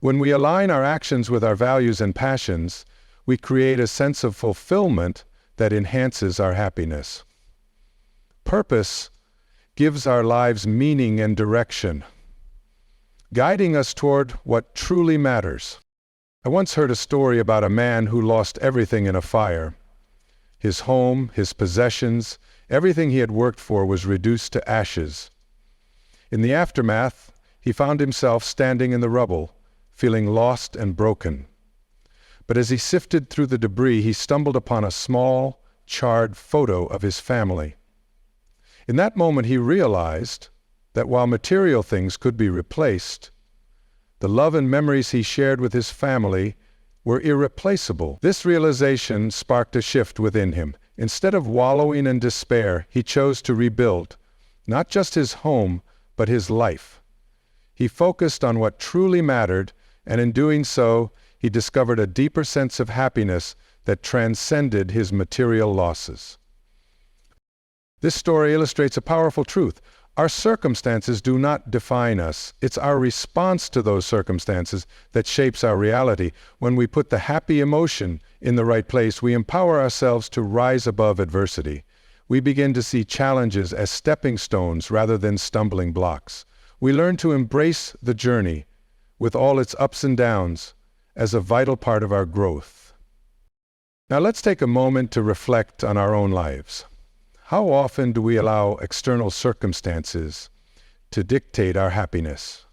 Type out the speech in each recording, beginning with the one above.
When we align our actions with our values and passions, we create a sense of fulfillment that enhances our happiness. Purpose gives our lives meaning and direction, guiding us toward what truly matters. I once heard a story about a man who lost everything in a fire. His home, his possessions, everything he had worked for was reduced to ashes. In the aftermath, he found himself standing in the rubble, feeling lost and broken. But as he sifted through the debris, he stumbled upon a small, charred photo of his family. In that moment, he realized that while material things could be replaced, the love and memories he shared with his family were irreplaceable. This realization sparked a shift within him. Instead of wallowing in despair, he chose to rebuild, not just his home, but his life. He focused on what truly mattered, and in doing so, he discovered a deeper sense of happiness that transcended his material losses. This story illustrates a powerful truth. Our circumstances do not define us. It's our response to those circumstances that shapes our reality. When we put the happy emotion in the right place, we empower ourselves to rise above adversity. We begin to see challenges as stepping stones rather than stumbling blocks. We learn to embrace the journey, with all its ups and downs, as a vital part of our growth. Now let's take a moment to reflect on our own lives. How often do we allow external circumstances to dictate our happiness?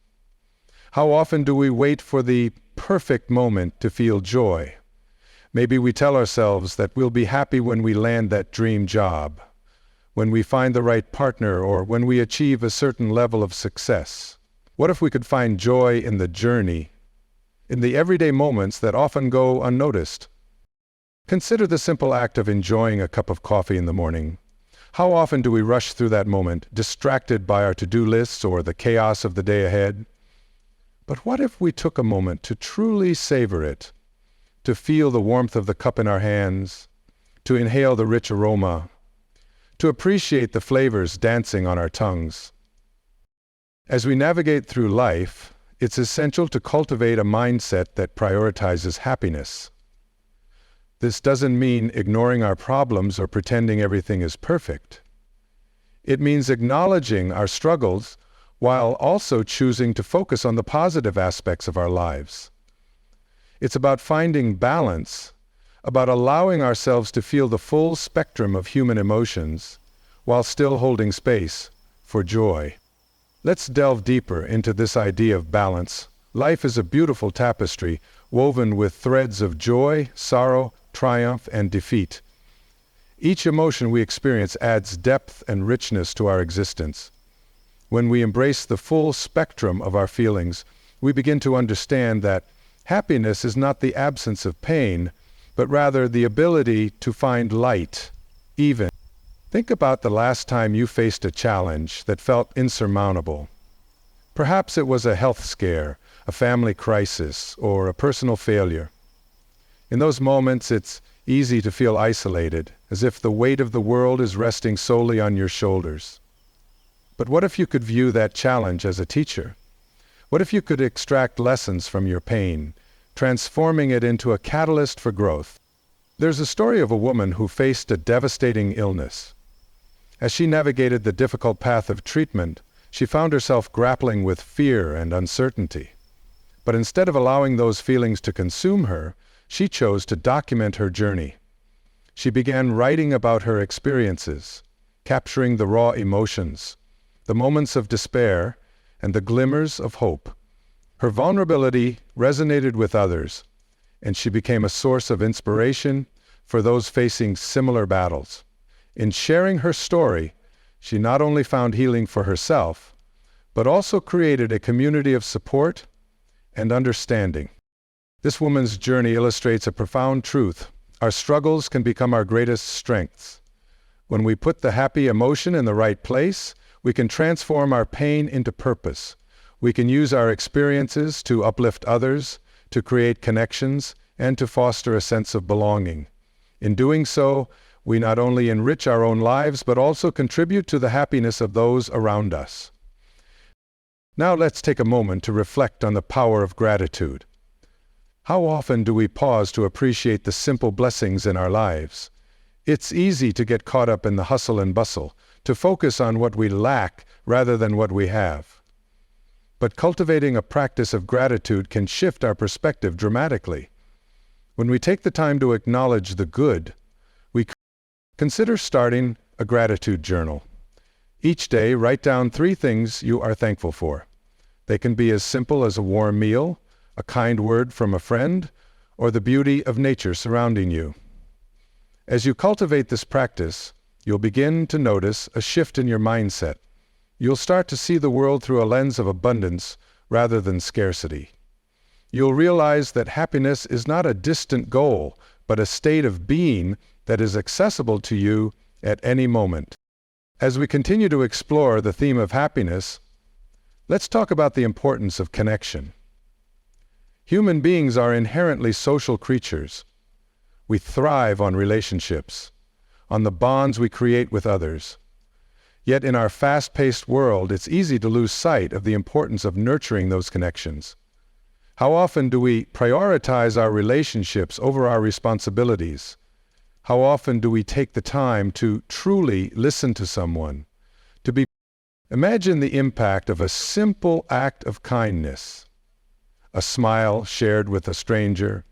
How often do we wait for the perfect moment to feel joy? Maybe we tell ourselves that we'll be happy when we land that dream job, when we find the right partner, or when we achieve a certain level of success. What if we could find joy in the journey, in the everyday moments that often go unnoticed? Consider the simple act of enjoying a cup of coffee in the morning. How often do we rush through that moment, distracted by our to-do lists or the chaos of the day ahead? But what if we took a moment to truly savor it, to feel the warmth of the cup in our hands, to inhale the rich aroma, to appreciate the flavors dancing on our tongues? As we navigate through life, it's essential to cultivate a mindset that prioritizes happiness. This doesn't mean ignoring our problems or pretending everything is perfect. It means acknowledging our struggles while also choosing to focus on the positive aspects of our lives. It's about finding balance, about allowing ourselves to feel the full spectrum of human emotions while still holding space for joy. Let's delve deeper into this idea of balance. Life is a beautiful tapestry woven with threads of joy, sorrow, triumph, and defeat. Each emotion we experience adds depth and richness to our existence. When we embrace the full spectrum of our feelings, we begin to understand that happiness is not the absence of pain, but rather the ability to find light, even. Think about the last time you faced a challenge that felt insurmountable. Perhaps it was a health scare, a family crisis, or a personal failure. In those moments, it's easy to feel isolated, as if the weight of the world is resting solely on your shoulders. But what if you could view that challenge as a teacher? What if you could extract lessons from your pain, transforming it into a catalyst for growth? There's a story of a woman who faced a devastating illness. As she navigated the difficult path of treatment, she found herself grappling with fear and uncertainty. But instead of allowing those feelings to consume her, she chose to document her journey. She began writing about her experiences, capturing the raw emotions, the moments of despair, and the glimmers of hope. Her vulnerability resonated with others, and she became a source of inspiration for those facing similar battles. In sharing her story, she not only found healing for herself, but also created a community of support and understanding. This woman's journey illustrates a profound truth. Our struggles can become our greatest strengths. When we put the happy emotion in the right place, we can transform our pain into purpose. We can use our experiences to uplift others, to create connections, and to foster a sense of belonging. In doing so, we not only enrich our own lives, but also contribute to the happiness of those around us. Now let's take a moment to reflect on the power of gratitude. How often do we pause to appreciate the simple blessings in our lives? It's easy to get caught up in the hustle and bustle, to focus on what we lack rather than what we have. But cultivating a practice of gratitude can shift our perspective dramatically. When we take the time to acknowledge the good, we consider starting a gratitude journal. Each day, write down 3 things you are thankful for. They can be as simple as a warm meal, a kind word from a friend, or the beauty of nature surrounding you. As you cultivate this practice, you'll begin to notice a shift in your mindset. You'll start to see the world through a lens of abundance rather than scarcity. You'll realize that happiness is not a distant goal, but a state of being that is accessible to you at any moment. As we continue to explore the theme of happiness, let's talk about the importance of connection. Human beings are inherently social creatures. We thrive on relationships, on the bonds we create with others. Yet in our fast-paced world, it's easy to lose sight of the importance of nurturing those connections. How often do we prioritize our relationships over our responsibilities? How often do we take the time to truly listen to someone? Imagine the impact of a simple act of kindness. A smile shared with a stranger,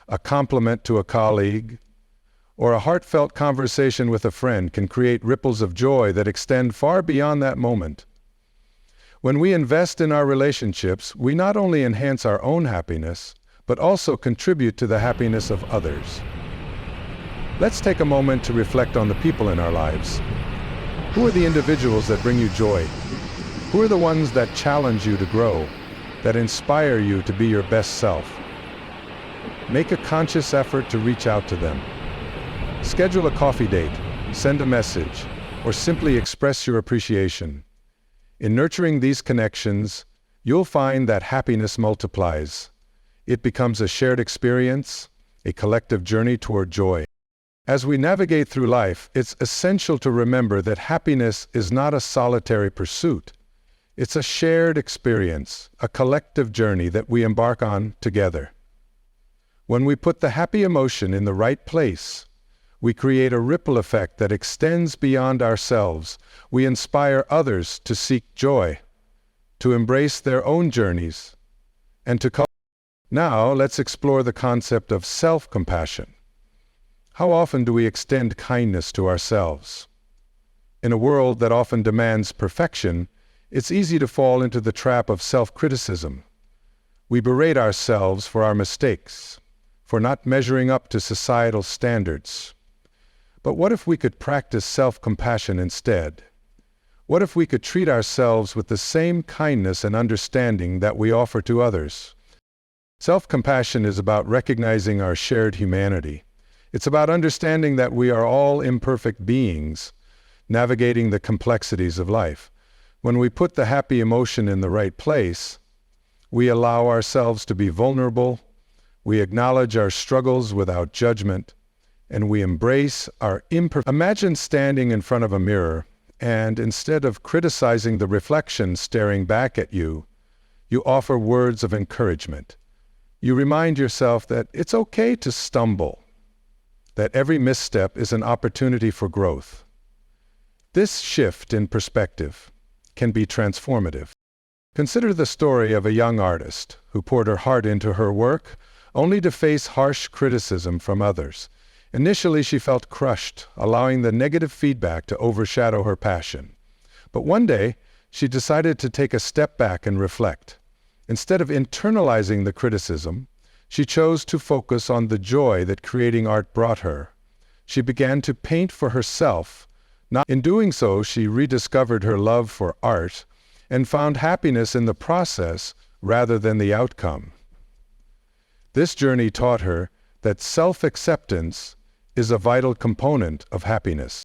a compliment to a colleague, or a heartfelt conversation with a friend can create ripples of joy that extend far beyond that moment. When we invest in our relationships, we not only enhance our own happiness, but also contribute to the happiness of others. Let's take a moment to reflect on the people in our lives. Who are the individuals that bring you joy? Who are the ones that challenge you to grow, that inspire you to be your best self? Make a conscious effort to reach out to them. Schedule a coffee date, send a message, or simply express your appreciation. In nurturing these connections, you'll find that happiness multiplies. It becomes a shared experience, a collective journey toward joy. As we navigate through life, it's essential to remember that happiness is not a solitary pursuit. It's a shared experience, a collective journey that we embark on together. When we put the happy emotion in the right place, we create a ripple effect that extends beyond ourselves. We inspire others to seek joy, to embrace their own journeys, and to cultivate. Now, let's explore the concept of self-compassion. How often do we extend kindness to ourselves? In a world that often demands perfection, it's easy to fall into the trap of self-criticism. We berate ourselves for our mistakes, for not measuring up to societal standards. But what if we could practice self-compassion instead? What if we could treat ourselves with the same kindness and understanding that we offer to others? Self-compassion is about recognizing our shared humanity. It's about understanding that we are all imperfect beings, navigating the complexities of life. When we put the happy emotion in the right place, we allow ourselves to be vulnerable, we acknowledge our struggles without judgment, and we embrace our imperfection. Imagine standing in front of a mirror, and instead of criticizing the reflection staring back at you, you offer words of encouragement. You remind yourself that it's okay to stumble, that every misstep is an opportunity for growth. This shift in perspective can be transformative. Consider the story of a young artist who poured her heart into her work, only to face harsh criticism from others. Initially, she felt crushed, allowing the negative feedback to overshadow her passion. But one day, she decided to take a step back and reflect. Instead of internalizing the criticism, she chose to focus on the joy that creating art brought her. She began to paint for herself. In doing so, she rediscovered her love for art and found happiness in the process rather than the outcome. This journey taught her that self-acceptance is a vital component of happiness.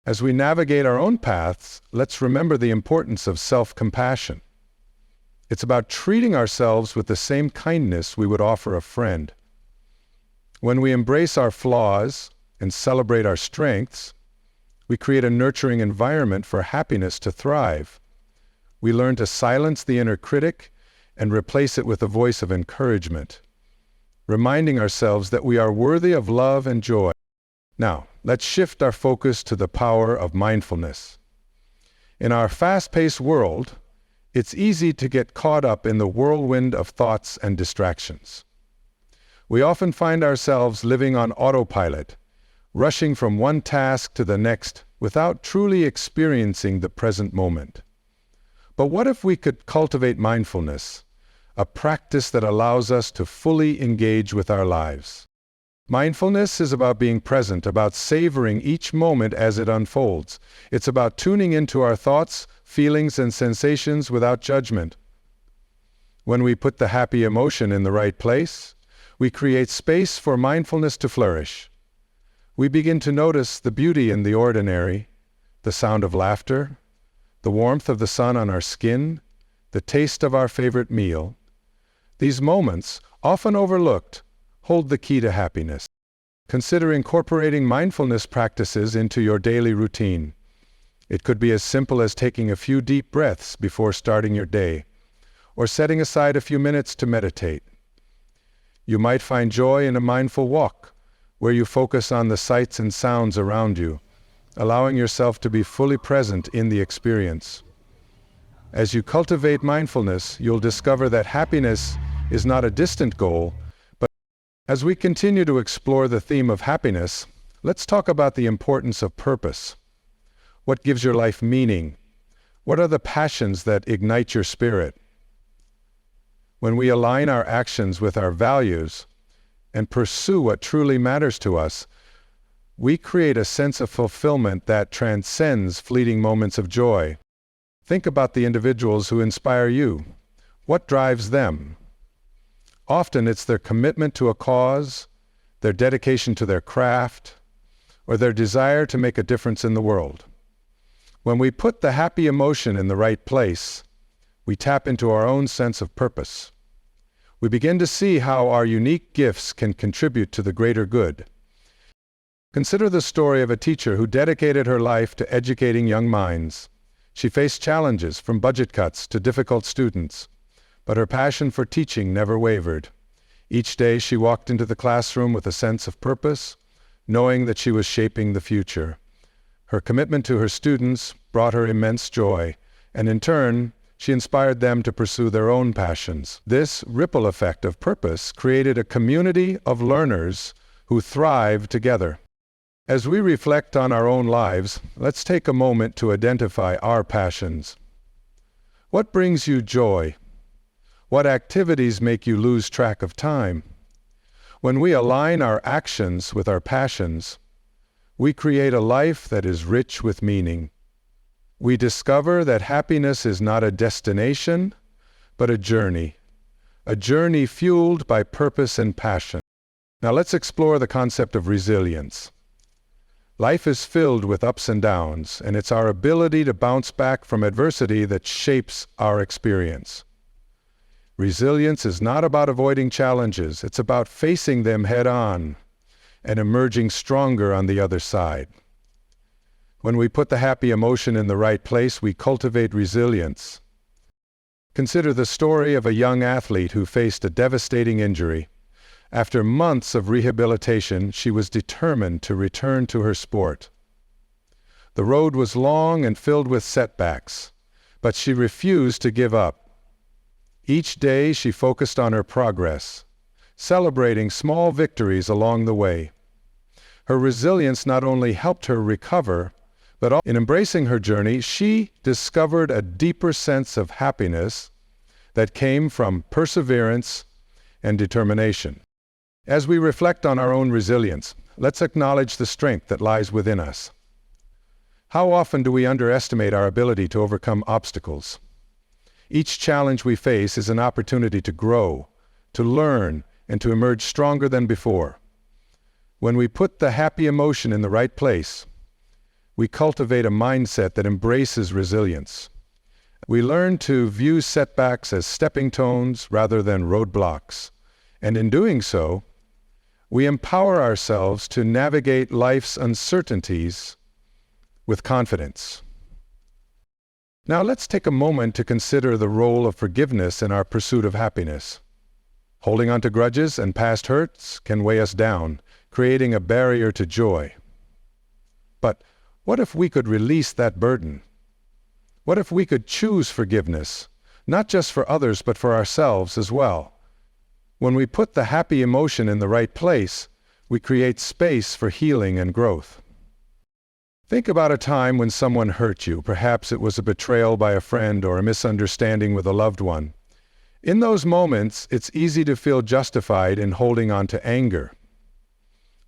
As we navigate our own paths, let's remember the importance of self-compassion. It's about treating ourselves with the same kindness we would offer a friend. When we embrace our flaws and celebrate our strengths, we create a nurturing environment for happiness to thrive. We learn to silence the inner critic and replace it with a voice of encouragement, reminding ourselves that we are worthy of love and joy. Now, let's shift our focus to the power of mindfulness. In our fast-paced world, it's easy to get caught up in the whirlwind of thoughts and distractions. We often find ourselves living on autopilot, rushing from one task to the next without truly experiencing the present moment. But what if we could cultivate mindfulness, a practice that allows us to fully engage with our lives? Mindfulness is about being present, about savoring each moment as it unfolds. It's about tuning into our thoughts, feelings, and sensations without judgment. When we put the happy emotion in the right place, we create space for mindfulness to flourish. We begin to notice the beauty in the ordinary, the sound of laughter, the warmth of the sun on our skin, the taste of our favorite meal. These moments, often overlooked, hold the key to happiness. Consider incorporating mindfulness practices into your daily routine. It could be as simple as taking a few deep breaths before starting your day, or setting aside a few minutes to meditate. You might find joy in a mindful walk, where you focus on the sights and sounds around you, allowing yourself to be fully present in the experience. As you cultivate mindfulness, you'll discover that happiness is not a distant goal. As we continue to explore the theme of happiness, let's talk about the importance of purpose. What gives your life meaning? What are the passions that ignite your spirit? When we align our actions with our values and pursue what truly matters to us, we create a sense of fulfillment that transcends fleeting moments of joy. Think about the individuals who inspire you. What drives them? Often it's their commitment to a cause, their dedication to their craft, or their desire to make a difference in the world. When we put the happy emotion in the right place, we tap into our own sense of purpose. We begin to see how our unique gifts can contribute to the greater good. Consider the story of a teacher who dedicated her life to educating young minds. She faced challenges from budget cuts to difficult students, but her passion for teaching never wavered. Each day she walked into the classroom with a sense of purpose, knowing that she was shaping the future. Her commitment to her students brought her immense joy, and in turn, she inspired them to pursue their own passions. This ripple effect of purpose created a community of learners who thrive together. As we reflect on our own lives, let's take a moment to identify our passions. What brings you joy? What activities make you lose track of time? When we align our actions with our passions, we create a life that is rich with meaning. We discover that happiness is not a destination, but a journey fueled by purpose and passion. Now let's explore the concept of resilience. Life is filled with ups and downs, and it's our ability to bounce back from adversity that shapes our experience. Resilience is not about avoiding challenges, it's about facing them head-on and emerging stronger on the other side. When we put the happy emotion in the right place, we cultivate resilience. Consider the story of a young athlete who faced a devastating injury. After months of rehabilitation, she was determined to return to her sport. The road was long and filled with setbacks, but she refused to give up. Each day she focused on her progress, celebrating small victories along the way. Her resilience not only helped her recover, but in embracing her journey, she discovered a deeper sense of happiness that came from perseverance and determination. As we reflect on our own resilience, let's acknowledge the strength that lies within us. How often do we underestimate our ability to overcome obstacles? Each challenge we face is an opportunity to grow, to learn, and to emerge stronger than before. When we put the happy emotion in the right place, we cultivate a mindset that embraces resilience. We learn to view setbacks as stepping stones rather than roadblocks, and in doing so, we empower ourselves to navigate life's uncertainties with confidence. Now let's take a moment to consider the role of forgiveness in our pursuit of happiness. Holding on to grudges and past hurts can weigh us down, creating a barrier to joy. But what if we could release that burden? What if we could choose forgiveness, not just for others but for ourselves as well? When we put the happy emotion in the right place, we create space for healing and growth. Think about a time when someone hurt you. Perhaps it was a betrayal by a friend or a misunderstanding with a loved one. In those moments, it's easy to feel justified in holding on to anger.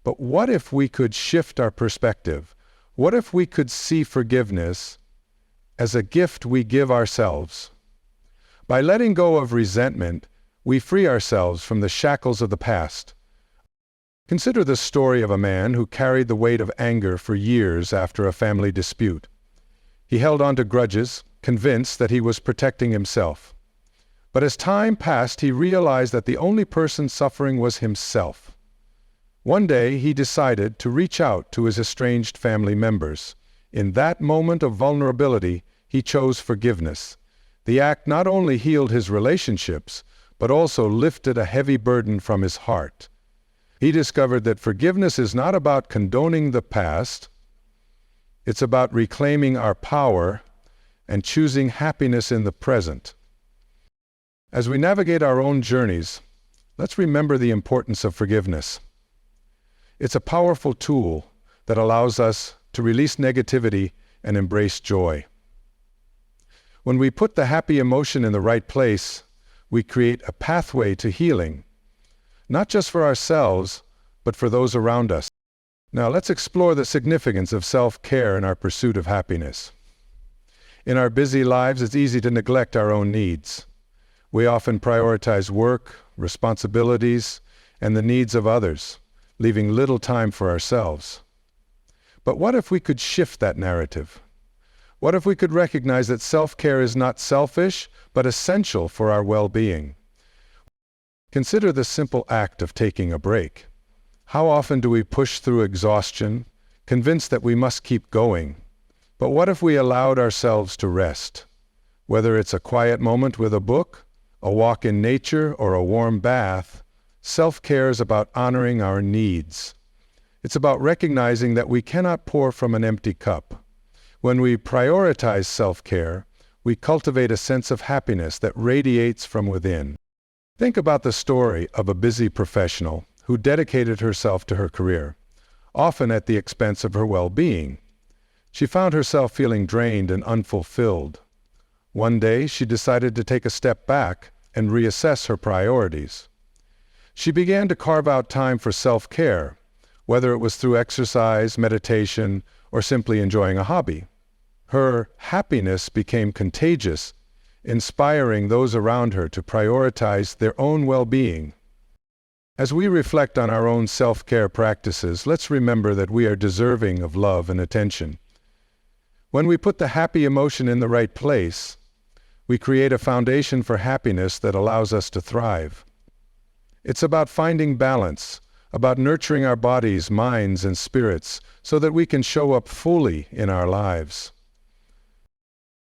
But what if we could shift our perspective? What if we could see forgiveness as a gift we give ourselves? By letting go of resentment, we free ourselves from the shackles of the past. Consider the story of a man who carried the weight of anger for years after a family dispute. He held on to grudges, convinced that he was protecting himself. But as time passed, he realized that the only person suffering was himself. One day, he decided to reach out to his estranged family members. In that moment of vulnerability, he chose forgiveness. The act not only healed his relationships, but also lifted a heavy burden from his heart. He discovered that forgiveness is not about condoning the past. It's about reclaiming our power and choosing happiness in the present. As we navigate our own journeys, let's remember the importance of forgiveness. It's a powerful tool that allows us to release negativity and embrace joy. When we put the happy emotion in the right place, we create a pathway to healing, not just for ourselves, but for those around us. Now let's explore the significance of self-care in our pursuit of happiness. In our busy lives, it's easy to neglect our own needs. We often prioritize work, responsibilities, and the needs of others, leaving little time for ourselves. But what if we could shift that narrative? What if we could recognize that self-care is not selfish, but essential for our well-being? Consider the simple act of taking a break. How often do we push through exhaustion, convinced that we must keep going? But what if we allowed ourselves to rest? Whether it's a quiet moment with a book, a walk in nature, or a warm bath, self-care is about honoring our needs. It's about recognizing that we cannot pour from an empty cup. When we prioritize self-care, we cultivate a sense of happiness that radiates from within. Think about the story of a busy professional who dedicated herself to her career, often at the expense of her well-being. She found herself feeling drained and unfulfilled. One day, she decided to take a step back and reassess her priorities. She began to carve out time for self-care, whether it was through exercise, meditation, or simply enjoying a hobby. Her happiness became contagious, inspiring those around her to prioritize their own well-being. As we reflect on our own self-care practices, let's remember that we are deserving of love and attention. When we put the happy emotion in the right place, we create a foundation for happiness that allows us to thrive. It's about finding balance, about nurturing our bodies, minds, and spirits so that we can show up fully in our lives.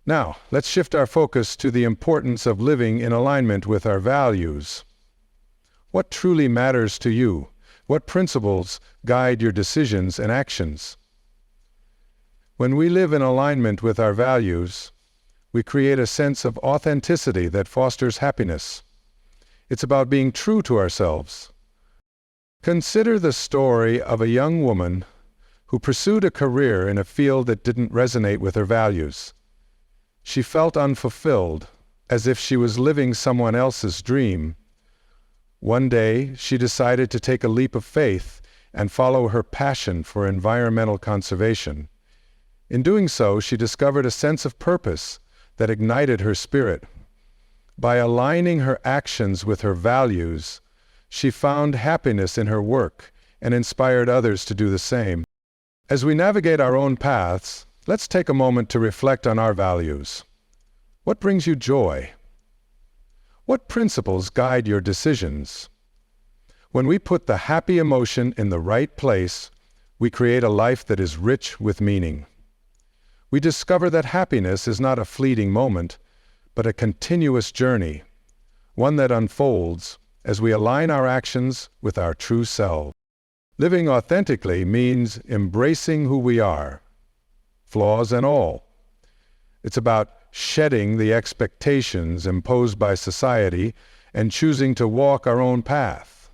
Now, let's shift our focus to the importance of living in alignment with our values. What truly matters to you? What principles guide your decisions and actions? When we live in alignment with our values, we create a sense of authenticity that fosters happiness. It's about being true to ourselves. Consider the story of a young woman who pursued a career in a field that didn't resonate with her values. She felt unfulfilled, as if she was living someone else's dream. One day, she decided to take a leap of faith and follow her passion for environmental conservation. In doing so, she discovered a sense of purpose that ignited her spirit. By aligning her actions with her values, she found happiness in her work and inspired others to do the same. As we navigate our own paths, let's take a moment to reflect on our values. What brings you joy? What principles guide your decisions? When we put the happy emotion in the right place, we create a life that is rich with meaning. we discover that happiness is not a fleeting moment, but a continuous journey, one that unfolds as we align our actions with our true self. Living authentically means embracing who we are, flaws and all. It's about shedding the expectations imposed by society and choosing to walk our own path.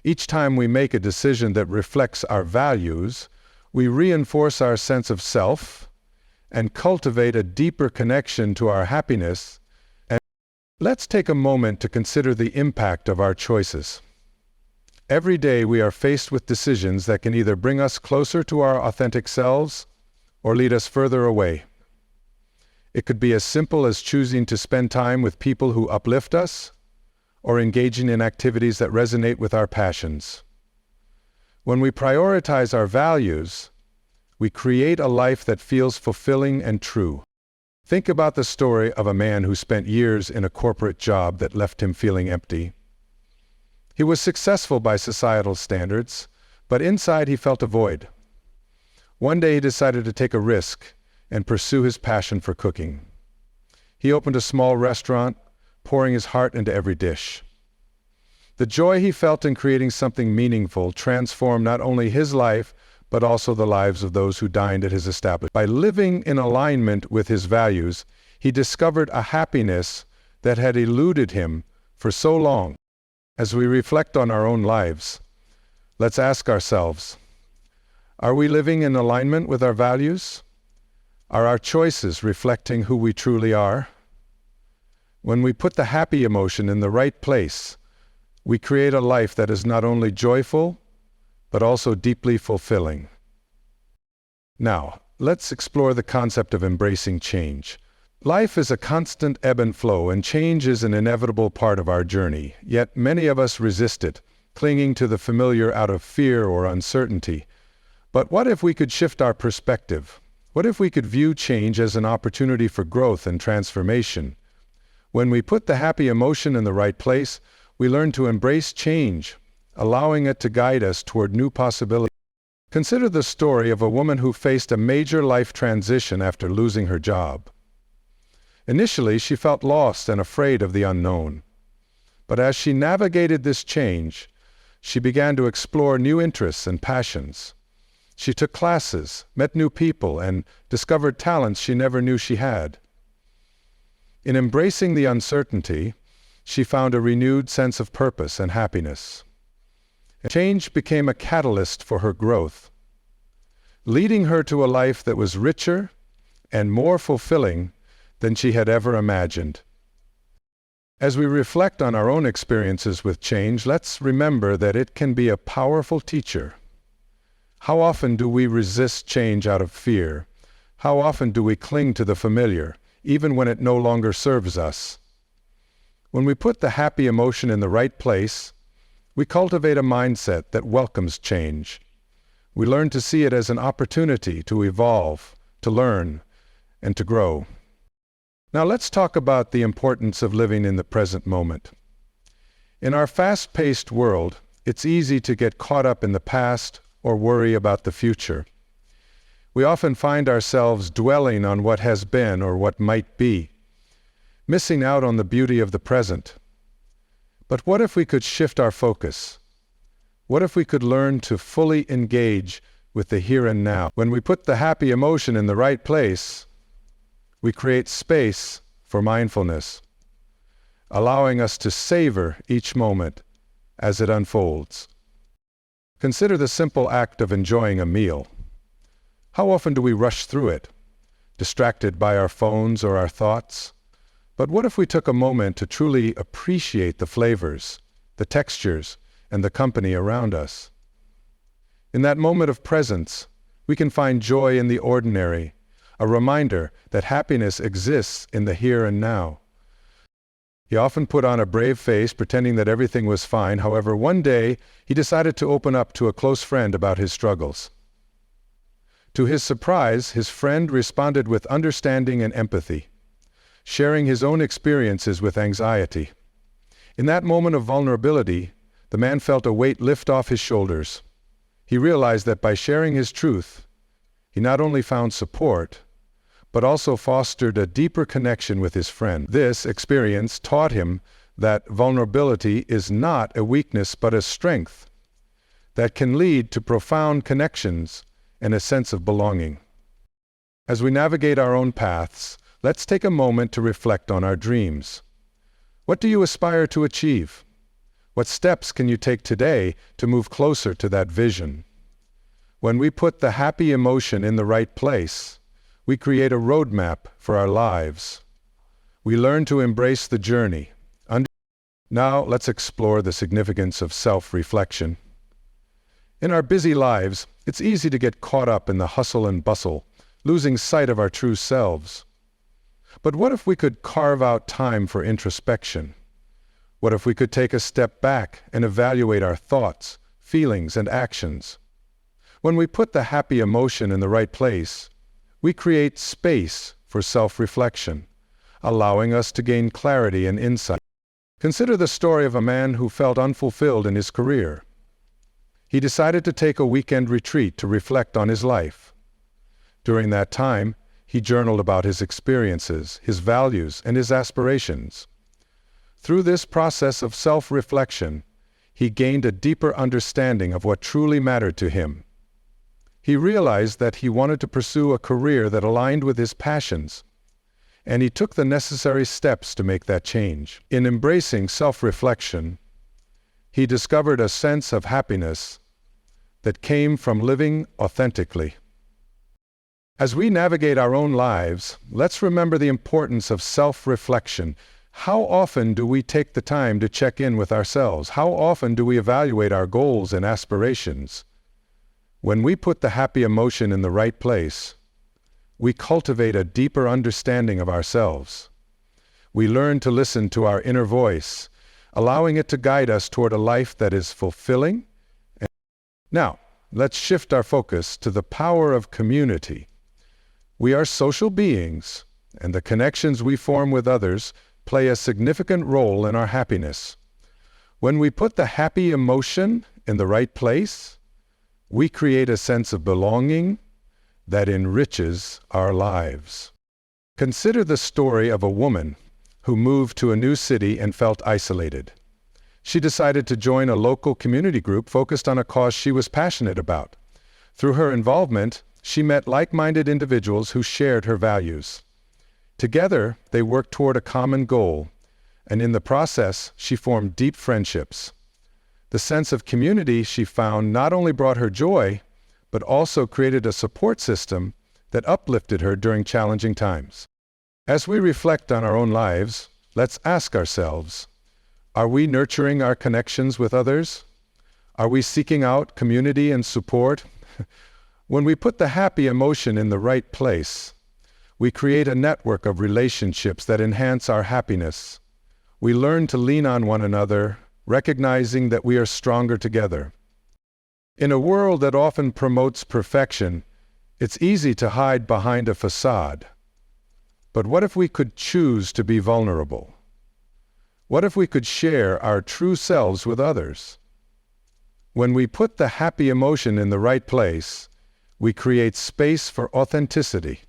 Each time we make a decision that reflects our values, we reinforce our sense of self and cultivate a deeper connection to our happiness. And let's take a moment to consider the impact of our choices. Every day we are faced with decisions that can either bring us closer to our authentic selves or lead us further away. It could be as simple as choosing to spend time with people who uplift us, or engaging in activities that resonate with our passions. When we prioritize our values, we create a life that feels fulfilling and true. Think about the story of a man who spent years in a corporate job that left him feeling empty. He was successful by societal standards, but inside he felt a void. One day he decided to take a risk and pursue his passion for cooking. He opened a small restaurant, pouring his heart into every dish. The joy he felt in creating something meaningful transformed not only his life, but also the lives of those who dined at his establishment. By living in alignment with his values, he discovered a happiness that had eluded him for so long. As we reflect on our own lives, let's ask ourselves, are we living in alignment with our values? Are our choices reflecting who we truly are? When we put the happy emotion in the right place, we create a life that is not only joyful, but also deeply fulfilling. Now, let's explore the concept of embracing change. Life is a constant ebb and flow, and change is an inevitable part of our journey, yet many of us resist it, clinging to the familiar out of fear or uncertainty. But what if we could shift our perspective? What if we could view change as an opportunity for growth and transformation? When we put the happy emotion in the right place, we learn to embrace change, allowing it to guide us toward new possibilities. Consider the story of a woman who faced a major life transition after losing her job. Initially, she felt lost and afraid of the unknown. But as she navigated this change, she began to explore new interests and passions. She took classes, met new people, and discovered talents she never knew she had. In embracing the uncertainty, she found a renewed sense of purpose and happiness. Change became a catalyst for her growth, leading her to a life that was richer and more fulfilling than she had ever imagined. As we reflect on our own experiences with change, let's remember that it can be a powerful teacher. How often do we resist change out of fear? How often do we cling to the familiar, even when it no longer serves us? When we put the happy emotion in the right place, we cultivate a mindset that welcomes change. We learn to see it as an opportunity to evolve, to learn, and to grow. Now let's talk about the importance of living in the present moment. In our fast-paced world, it's easy to get caught up in the past or worry about the future. We often find ourselves dwelling on what has been or what might be, missing out on the beauty of the present. But what if we could shift our focus? What if we could learn to fully engage with the here and now? When we put the happy emotion in the right place, we create space for mindfulness, allowing us to savor each moment as it unfolds. Consider the simple act of enjoying a meal. How often do we rush through it, distracted by our phones or our thoughts? But what if we took a moment to truly appreciate the flavors, the textures, and the company around us? In that moment of presence, we can find joy in the ordinary, a reminder that happiness exists in the here and now. He often put on a brave face, pretending that everything was fine. However, one day, he decided to open up to a close friend about his struggles. To his surprise, his friend responded with understanding and empathy, sharing his own experiences with anxiety. In that moment of vulnerability, the man felt a weight lift off his shoulders. He realized that by sharing his truth, He not only found support, but also fostered a deeper connection with his friend. This experience taught him that vulnerability is not a weakness but a strength that can lead to profound connections and a sense of belonging. As we navigate our own paths, let's take a moment to reflect on our dreams. What do you aspire to achieve? What steps can you take today to move closer to that vision? When we put the happy emotion in the right place, we create a roadmap for our lives. We learn to embrace the journey. Now let's explore the significance of self-reflection. In our busy lives, it's easy to get caught up in the hustle and bustle, losing sight of our true selves. But what if we could carve out time for introspection? What if we could take a step back and evaluate our thoughts, feelings, and actions? When we put the happy emotion in the right place, we create space for self-reflection, allowing us to gain clarity and insight. Consider the story of a man who felt unfulfilled in his career. He decided to take a weekend retreat to reflect on his life. During that time, he journaled about his experiences, his values, and his aspirations. Through this process of self-reflection, he gained a deeper understanding of what truly mattered to him. He realized that he wanted to pursue a career that aligned with his passions, and he took the necessary steps to make that change. In embracing self-reflection, he discovered a sense of happiness that came from living authentically. As we navigate our own lives, let's remember the importance of self-reflection. How often do we take the time to check in with ourselves? How often do we evaluate our goals and aspirations? When we put the happy emotion in the right place, we cultivate a deeper understanding of ourselves. We learn to listen to our inner voice, allowing it to guide us toward a life that is fulfilling. Now, let's shift our focus to the power of community. We are social beings, and the connections we form with others play a significant role in our happiness. When we put the happy emotion in the right place, we create a sense of belonging that enriches our lives. Consider the story of a woman who moved to a new city and felt isolated. She decided to join a local community group focused on a cause she was passionate about. Through her involvement, she met like-minded individuals who shared her values. Together, they worked toward a common goal, and in the process, she formed deep friendships. The sense of community she found not only brought her joy, but also created a support system that uplifted her during challenging times. As we reflect on our own lives, let's ask ourselves, are we nurturing our connections with others? Are we seeking out community and support? When we put the happy emotion in the right place, we create a network of relationships that enhance our happiness. We learn to lean on one another, recognizing that we are stronger together. In a world that often promotes perfection, it's easy to hide behind a facade. But what if we could choose to be vulnerable? What if we could share our true selves with others? When we put the happy emotion in the right place, we create space for authenticity.